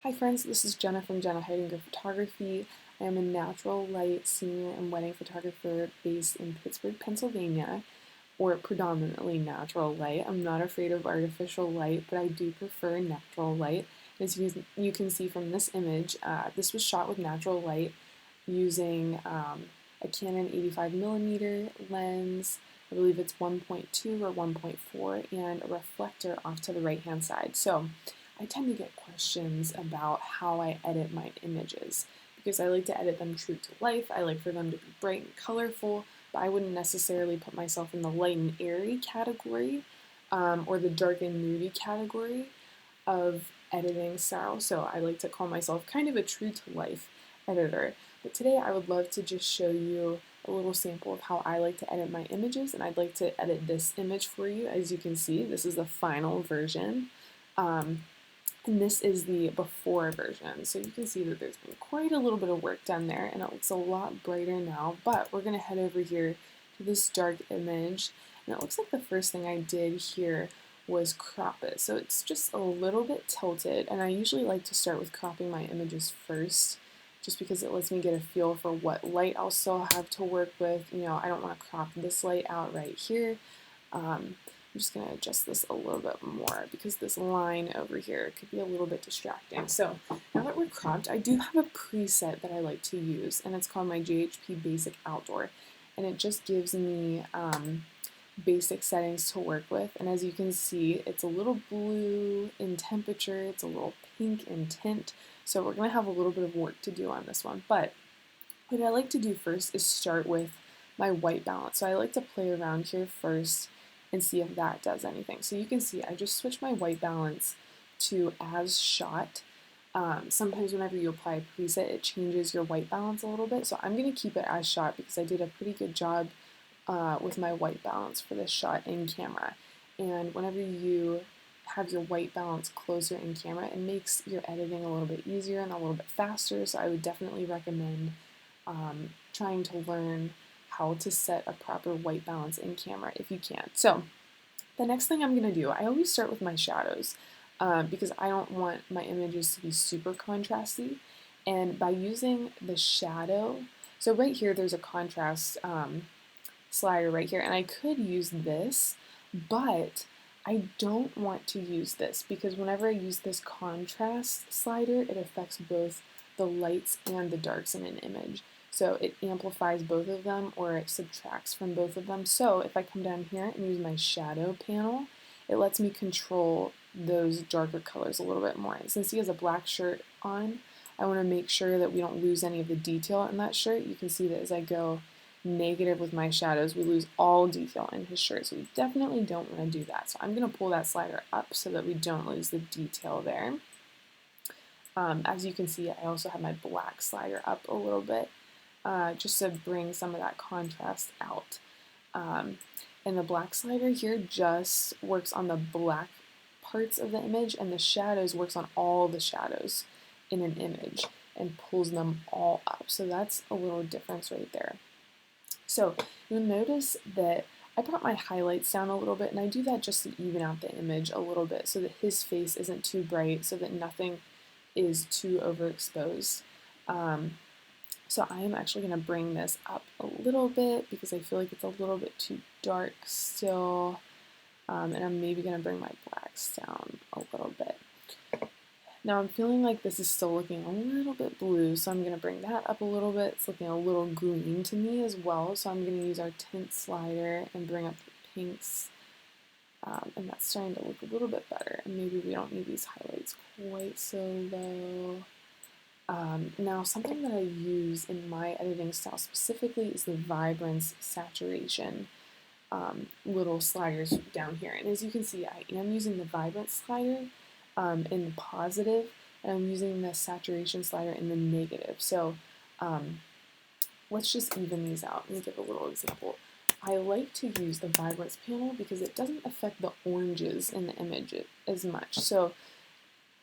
Hi friends, this is Jenna from Jenna Heidinger Photography. I am a natural light senior and wedding photographer based in Pittsburgh, Pennsylvania, or predominantly natural light. I'm not afraid of artificial light, but I do prefer natural light. As you can see from this image, this was shot with natural light using a Canon 85mm lens. I believe it's 1.2 or 1.4, and a reflector off to the right hand side. So I tend to get questions about how I edit my images because I like to edit them true to life. I like for them to be bright and colorful, but I wouldn't necessarily put myself in the light and airy category or the dark and moody category of editing style. So I like to call myself kind of a true to life editor. But today I would love to just show you a little sample of how I like to edit my images, and I'd like to edit this image for you. As you can see, this is the final version. And this is the before version. So you can see that there's been quite a little bit of work done there, and it looks a lot brighter now. But we're going to head over here to this dark image, and it looks like the first thing I did here was crop it. So it's just a little bit tilted, and I usually like to start with cropping my images first, just because it lets me get a feel for what light I'll still have to work with. You know, I don't want to crop this light out right here. I'm just going to adjust this a little bit more because this line over here could be a little bit distracting. So now that we're cropped, I do have a preset that I like to use, and it's called my JHP Basic Outdoor, and it just gives me basic settings to work with. And as you can see, it's a little blue in temperature, it's a little pink in tint, so we're going to have a little bit of work to do on this one. But what I like to do first is start with my white balance. So I like to play around here first and see if that does anything. So you can see I just switched my white balance to as shot. Sometimes whenever you apply a preset, it changes your white balance a little bit. So I'm going to keep it as shot because I did a pretty good job with my white balance for this shot in camera. And whenever you have your white balance closer in camera, it makes your editing a little bit easier and a little bit faster. So I would definitely recommend trying to learn how to set a proper white balance in camera if you can. So the next thing I'm going to do, I always start with my shadows because I don't want my images to be super contrasty. And by using the shadow, so right here there's a contrast slider right here, and I could use this, but I don't want to use this because whenever I use this contrast slider, it affects both the lights and the darks in an image. So it amplifies both of them or it subtracts from both of them. So if I come down here and use my shadow panel, it lets me control those darker colors a little bit more. And since he has a black shirt on, I want to make sure that we don't lose any of the detail in that shirt. You can see that as I go negative with my shadows, we lose all detail in his shirt. So we definitely don't want to do that. So I'm going to pull that slider up so that we don't lose the detail there. As you can see, I also have my black slider up a little bit just to bring some of that contrast out. And the black slider here just works on the black parts of the image, and the shadows works on all the shadows in an image and pulls them all up. So that's a little difference right there. So you'll notice that I brought my highlights down a little bit, and I do that just to even out the image a little bit so that his face isn't too bright, so that nothing is too overexposed. So I am actually going to bring this up a little bit because I feel like it's a little bit too dark still. And I'm maybe going to bring my blacks down a little bit. Now I'm feeling like this is still looking a little bit blue, so I'm going to bring that up a little bit. It's looking a little green to me as well, so I'm going to use our tint slider and bring up the pinks. And that's starting to look a little bit better. And maybe we don't need these highlights quite so low. Now, something that I use in my editing style specifically is the vibrance saturation little sliders down here. And as you can see, I am using the vibrance slider in the positive, and I'm using the saturation slider in the negative. So let's just even these out. Let me give a little example. I like to use the vibrance panel because it doesn't affect the oranges in the image as much. So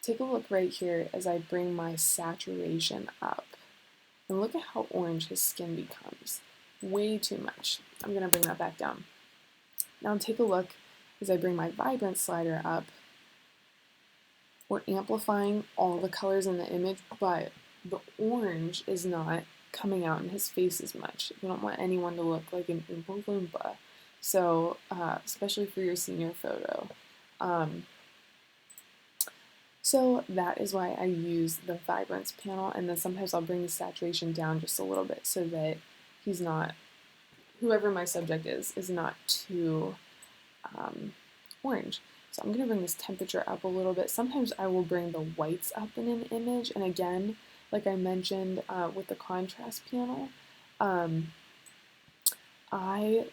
take a look right here as I bring my saturation up. And look at how orange his skin becomes. Way too much. I'm going to bring that back down. Now take a look as I bring my vibrance slider up. we're amplifying all the colors in the image, but the orange is not coming out in his face as much. We don't want anyone to look like an Oompa Loompa. So, especially for your senior photo. So that is why I use the vibrance panel, and then sometimes I'll bring the saturation down just a little bit so that he's not, whoever my subject is not too orange. So I'm going to bring this temperature up a little bit. Sometimes I will bring the whites up in an image, and again, like I mentioned with the contrast panel, I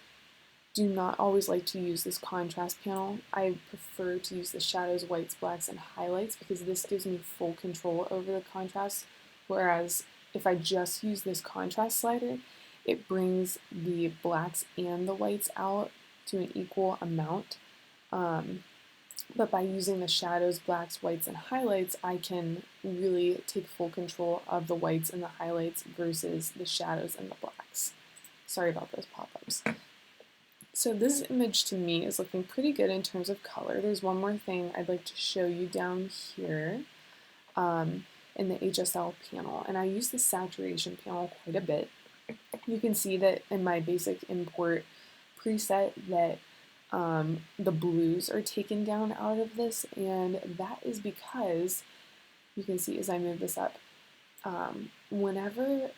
do not always like to use this contrast panel. I prefer to use the shadows, whites, blacks, and highlights because this gives me full control over the contrast, whereas if I just use this contrast slider, it brings the blacks and the whites out to an equal amount. But by using the shadows, blacks, whites, and highlights, I can really take full control of the whites and the highlights versus the shadows and the blacks. Sorry about those pop-ups. So this image to me is looking pretty good in terms of color. There's one more thing I'd like to show you down here in the HSL panel, and I use the saturation panel quite a bit. You can see that in my basic import preset that the blues are taken down out of this, and that is because you can see as I move this up, whenever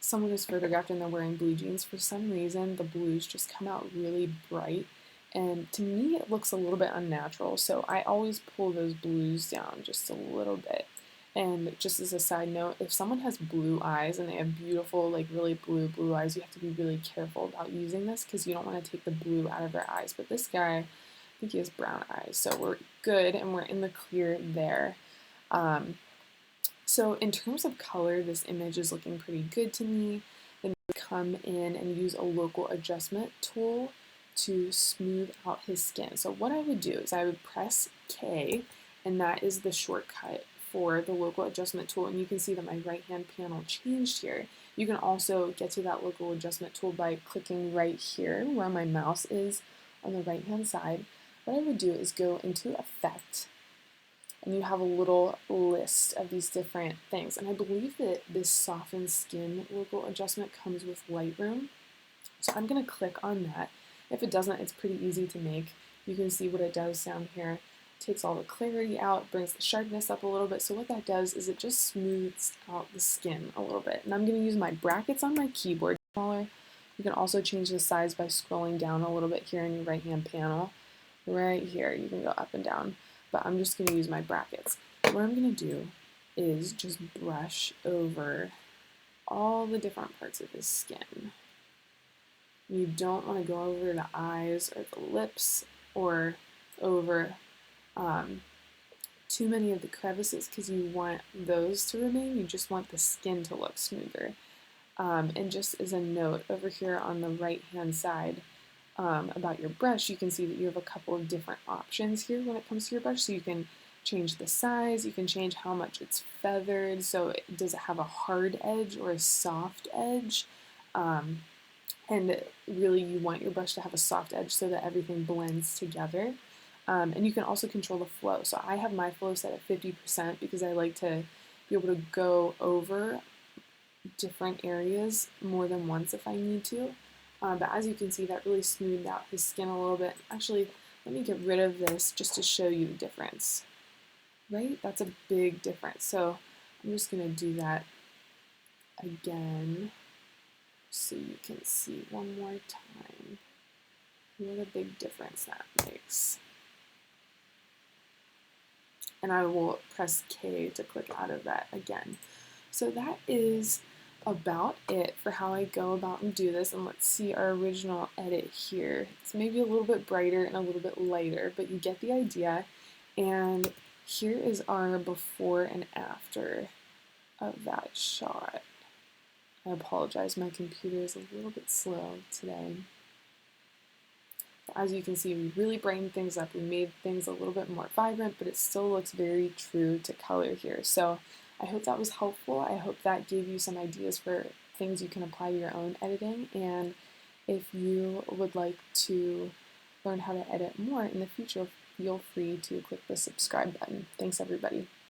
someone is photographed and they're wearing blue jeans, for some reason the blues just come out really bright, and to me it looks a little bit unnatural, so I always pull those blues down just a little bit. And just as a side note, if someone has blue eyes and they have beautiful, like really blue eyes, you have to be really careful about using this because you don't want to take the blue out of their eyes. But this guy, I think he has brown eyes, so we're good and we're in the clear there. So in terms of color, this image is looking pretty good to me. Then we come in and use a local adjustment tool to smooth out his skin. So what I would do is I would press K, and that is the shortcut for the local adjustment tool, and you can see that my right hand panel changed here. You can also get to that local adjustment tool by clicking right here where my mouse is on the right hand side. What I would do is go into Effect, and you have a little list of these different things, and I believe that this soften skin local adjustment comes with Lightroom, so I'm going to click on that. If it doesn't, it's pretty easy to make. You can see what it does down here. Takes all the clarity out, brings the sharpness up a little bit. So what that does is it just smooths out the skin a little bit. And I'm going to use my brackets on my keyboard smaller. You can also change the size by scrolling down a little bit here in your right hand panel. Right here, you can go up and down, but I'm just going to use my brackets. What I'm going to do is just brush over all the different parts of his skin. You don't want to go over the eyes or the lips or over too many of the crevices because you want those to remain. You just want the skin to look smoother. And just as a note, over here on the right hand side about your brush, you can see that you have a couple of different options here when it comes to your brush. So you can change the size, you can change how much it's feathered, so does it have a hard edge or a soft edge? And really you want your brush to have a soft edge so that everything blends together. And you can also control the flow. So I have my flow set at 50% because I like to be able to go over different areas more than once if I need to. But as you can see, that really smoothed out his skin a little bit. Actually, let me get rid of this just to show you the difference. Right? That's a big difference. So I'm just going to do that again so you can see one more time. What a big difference that makes. And I will press K to click out of that again. So that is about it for how I go about and do this. And let's see our original edit here. It's maybe a little bit brighter and a little bit lighter, but you get the idea. And here is our before and after of that shot. I apologize, my computer is a little bit slow today. As you can see, we really brightened things up. We made things a little bit more vibrant, but it still looks very true to color here. So I hope that was helpful. I hope that gave you some ideas for things you can apply to your own editing. And if you would like to learn how to edit more in the future, feel free to click the subscribe button. Thanks, everybody.